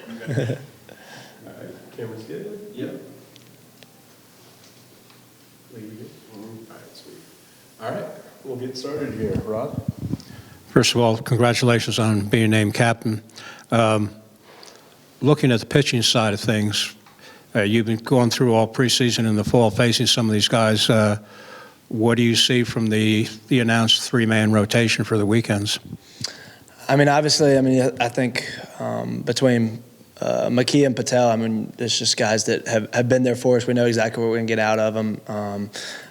All right, camera's good? Yep. Leave it good? All right, sweet. All right, we'll get started here. Rod? First of all, congratulations on being named captain. Looking at the pitching side of things, you've been going through all preseason in the fall facing some of these guys. What do you see from the announced three-man rotation for the weekends? I mean, obviously, I think between McKee and Patel, there's just guys that have been there for us. We know exactly what we're going to get out of them.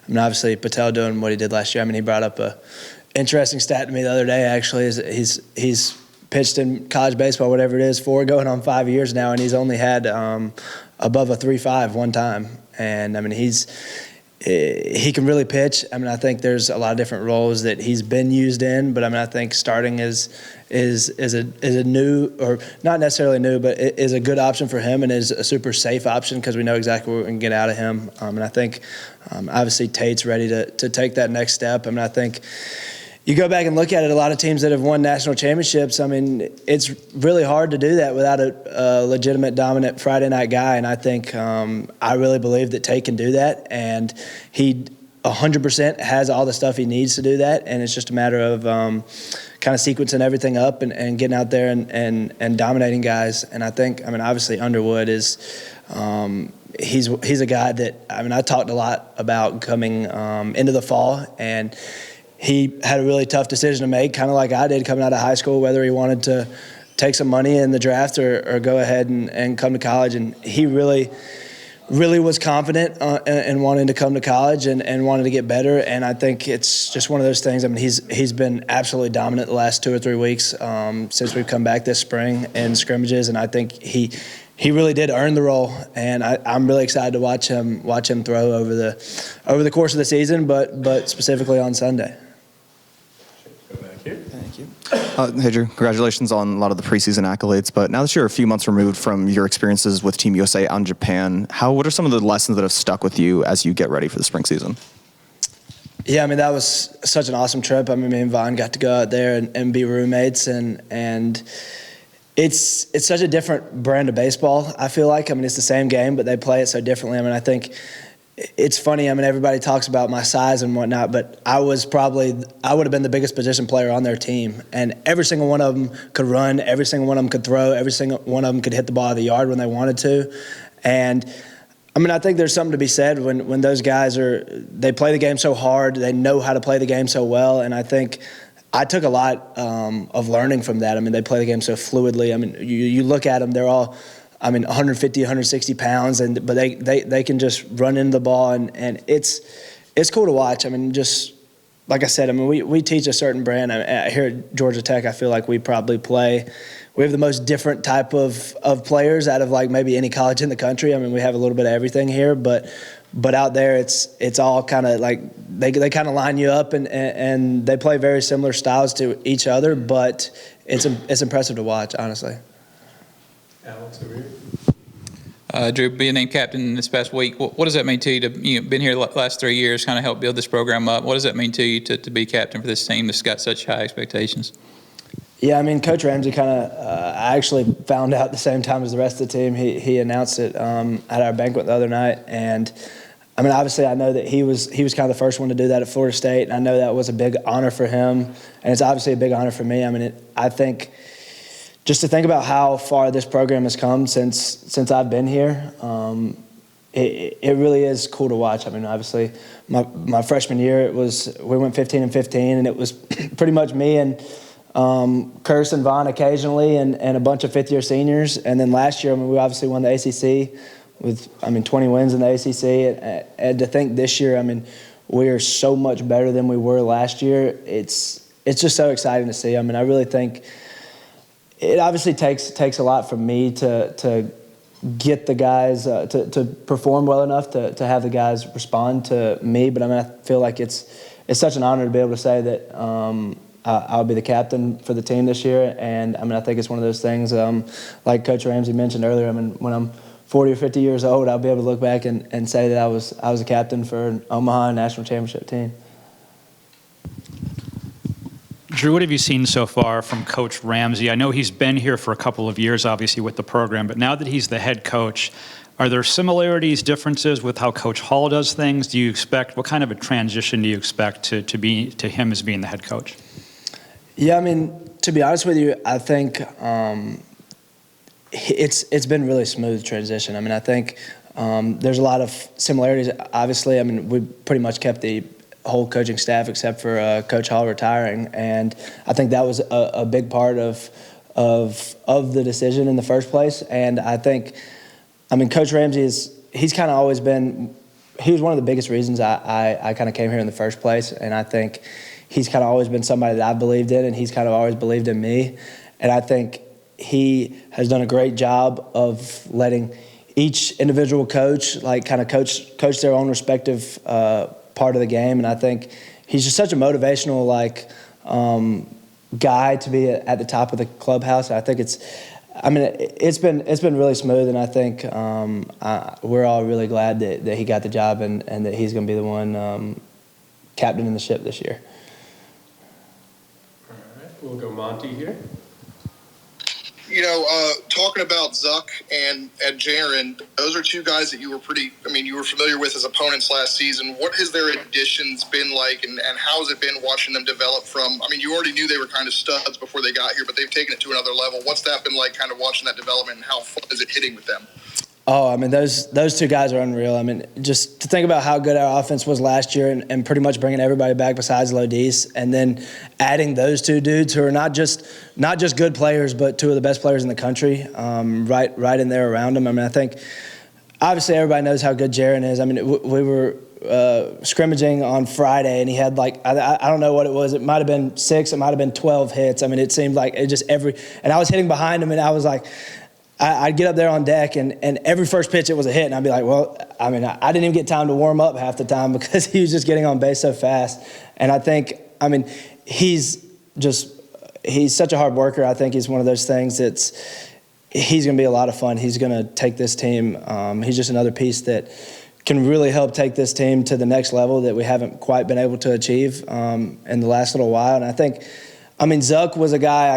Obviously, Patel doing what he did last year. He brought up a interesting stat to me the other day, actually, is he's pitched in college baseball, whatever it is, 4 going on 5 years now, and he's only had above a 3.5 one time. And, he can really pitch. I think there's a lot of different roles that he's been used in, but I think starting is a new, or not necessarily new, but it is a good option for him and is a super safe option because we know exactly what we can get out of him. And I think obviously Tate's ready to take that next step. I think you go back and look at it, a lot of teams that have won national championships, it's really hard to do that without a legitimate, dominant Friday night guy. And I think I really believe that Tate can do that. And he 100% has all the stuff he needs to do that. And it's just a matter of kind of sequencing everything up and getting out there and dominating guys. And I think, obviously Underwood is he's a guy that, I talked a lot about coming into the fall, and he had a really tough decision to make, kind of like I did coming out of high school, whether he wanted to take some money in the draft or go ahead and come to college. And he really was confident in wanting to come to college and wanted to get better. And I think it's just one of those things. He's been absolutely dominant the last 2 or 3 weeks since we've come back this spring in scrimmages. And I think he really did earn the role, and I'm really excited to watch him throw over the course of the season, but specifically on Sunday. Thank you. Hey, Drew, congratulations on a lot of the preseason accolades, but now that you're a few months removed from your experiences with Team USA out in Japan, what are some of the lessons that have stuck with you as you get ready for the spring season? Yeah, that was such an awesome trip. Me and Vaughn got to go out there and be roommates, and it's such a different brand of baseball, I feel like. It's the same game, but they play it so differently. I think it's funny. Everybody talks about my size and whatnot, but I would have been the biggest position player on their team. And every single one of them could run, every single one of them could throw, every single one of them could hit the ball out of the yard when they wanted to. And I think there's something to be said when those guys they play the game so hard, they know how to play the game so well. And I think I took a lot of learning from that. They play the game so fluidly. You look at them, they're all 150, 160 pounds, but they can just run into the ball, and it's cool to watch. Just like I said, we teach a certain brand. Here at Georgia Tech, I feel like we have the most different type of players out of maybe any college in the country. We have a little bit of everything here, but out there it's all kind of they kind of line you up, and they play very similar styles to each other, but it's impressive to watch, honestly. Alex over here. Drew, being named captain this past week, what does that mean to you? Been here the last 3 years, kind of helped build this program up. What does that mean to you to be captain for this team that's got such high expectations? Yeah, Coach Ramsey I actually found out the same time as the rest of the team. He announced it at our banquet the other night, and obviously I know that he was kind of the first one to do that at Florida State, and I know that was a big honor for him, and it's obviously a big honor for me. I think just to think about how far this program has come since I've been here, it really is cool to watch. Obviously, my freshman year we went 15-15, and it was pretty much me and Curse and Vaughn occasionally, and a bunch of fifth-year seniors. And then last year, we obviously won the ACC with 20 wins in the ACC. And to think this year, we are so much better than we were last year. It's just so exciting to see. I really think it obviously takes a lot from me to get the guys to perform well enough to have the guys respond to me. But I feel like it's such an honor to be able to say that I'll be the captain for the team this year. And I think it's one of those things, like Coach Ramsey mentioned earlier. When I'm 40 or 50 years old, I'll be able to look back and say that I was a captain for an Omaha national championship team. Drew, what have you seen so far from Coach Ramsey? I know he's been here for a couple of years, obviously, with the program, but now that he's the head coach, are there similarities, differences with how Coach Hall does things? Do you expect, what kind of a transition do you expect to him as being the head coach? Yeah, I mean, to be honest with you, I think it's been really smooth transition. I mean, I think there's a lot of similarities. Obviously, I mean, we pretty much kept the whole coaching staff except for Coach Hall retiring, and I think that was a big part of the decision in the first place. And I think, I mean, Coach Ramsey he's kind of always been, he was one of the biggest reasons I kind of came here in the first place, and I think he's kind of always been somebody that I believed in, and he's kind of always believed in me. And I think he has done a great job of letting each individual coach like kind of coach their own respective part of the game. And I think he's just such a motivational guy to be at the top of the clubhouse. I think it's been really smooth, and I think we're all really glad that he got the job and that he's going to be the one captaining the ship this year. All right, we'll go Monty here. You know, talking about Zuck and Jaron, those are two guys that you were familiar with as opponents last season. What has their additions been like, and how has it been watching them develop from, I mean, you already knew they were kind of studs before they got here, but they've taken it to another level. What's that been like, kind of watching that development, and how fun is it hitting with them? Oh, I mean, those two guys are unreal. I mean, just to think about how good our offense was last year and pretty much bringing everybody back besides Lodis, and then adding those two dudes who are not just good players, but two of the best players in the country, right in there around them. I mean, I think obviously everybody knows how good Jaron is. I mean, we were scrimmaging on Friday, and he had like, I don't know what it was. It might have been 6, it might have been 12 hits. I mean, it seemed like and I was hitting behind him, and I was like, I'd get up there on deck, and every first pitch it was a hit, and I'd be like, well, I mean, I didn't even get time to warm up half the time because he was just getting on base so fast. And I think, I mean, he's such a hard worker. I think he's one of those things he's going to be a lot of fun. He's going to take this team. He's just another piece that can really help take this team to the next level that we haven't quite been able to achieve in the last little while. And I think, I mean, Zuck was a guy,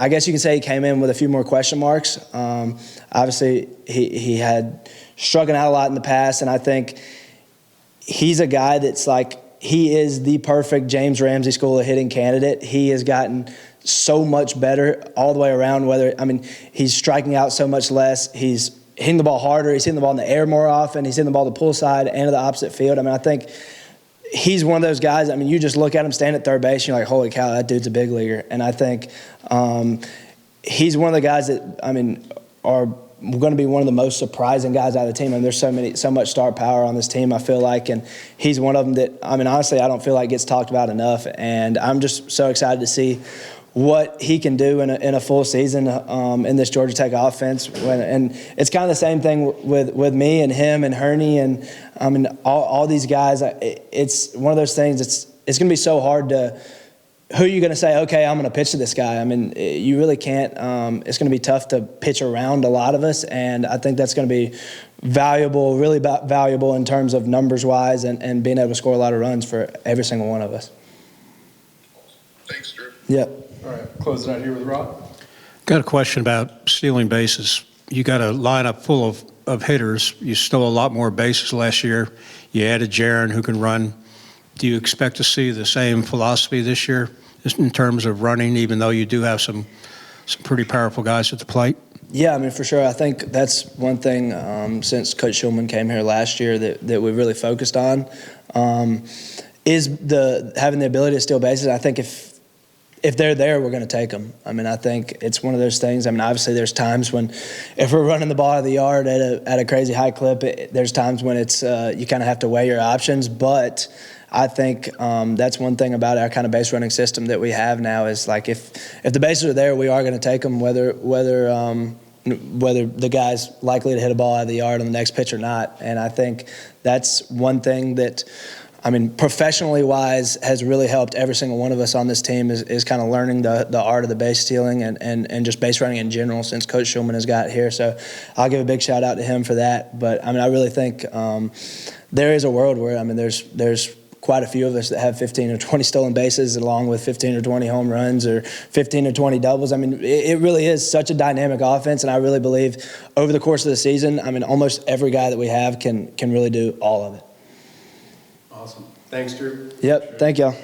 I guess you can say he came in with a few more question marks. Obviously, he had struck out a lot in the past, and I think he's a guy that's like, he is the perfect James Ramsey school of hitting candidate. He has gotten so much better all the way around, he's striking out so much less. He's hitting the ball harder. He's hitting the ball in the air more often. He's hitting the ball to the pull side and to the opposite field. I mean, I think he's one of those guys, I mean, you just look at him stand at third base, and you're like, holy cow, that dude's a big leaguer. And I think he's one of the guys that, I mean, are going to be one of the most surprising guys out of the team. I mean, there's so much star power on this team, I feel like, and he's one of them that, I mean, honestly, I don't feel like gets talked about enough. And I'm just so excited to see what he can do in a full season in this Georgia Tech offense. And it's kind of the same thing with me and him and Herney and I mean all these guys. It's one of those things. It's going to be so hard to. Who are you going to say? Okay, I'm going to pitch to this guy. I mean, you really can't. It's going to be tough to pitch around a lot of us, and I think that's going to be valuable, really valuable in terms of numbers wise and being able to score a lot of runs for every single one of us. Thanks, Drew. Yep. All right, close it out here with Rob. Got a question about stealing bases. You got a lineup full of hitters. You stole a lot more bases last year. You added Jaron, who can run. Do you expect to see the same philosophy this year in terms of running, even though you do have some pretty powerful guys at the plate? Yeah, I mean, for sure. I think that's one thing since Coach Schulman came here last year that we really focused on is having the ability to steal bases. I think if they're there, we're going to take them. I mean, I think it's one of those things. I mean, obviously there's times when if we're running the ball out of the yard at a crazy high clip, there's times when it's you kind of have to weigh your options. But I think that's one thing about our kind of base running system that we have now is like if the bases are there, we are going to take them whether the guy's likely to hit a ball out of the yard on the next pitch or not. And I think that's one thing that, I mean, professionally wise has really helped every single one of us on this team is kind of learning the art of the base stealing and just base running in general since Coach Schulman has got here. So I'll give a big shout out to him for that. But I mean, I really think there is a world where, I mean, there's quite a few of us that have 15 or 20 stolen bases along with 15 or 20 home runs or 15 or 20 doubles. I mean, it really is such a dynamic offense, and I really believe over the course of the season, I mean, almost every guy that we have can really do all of it. Awesome. Thanks, Drew. Yep, thank y'all.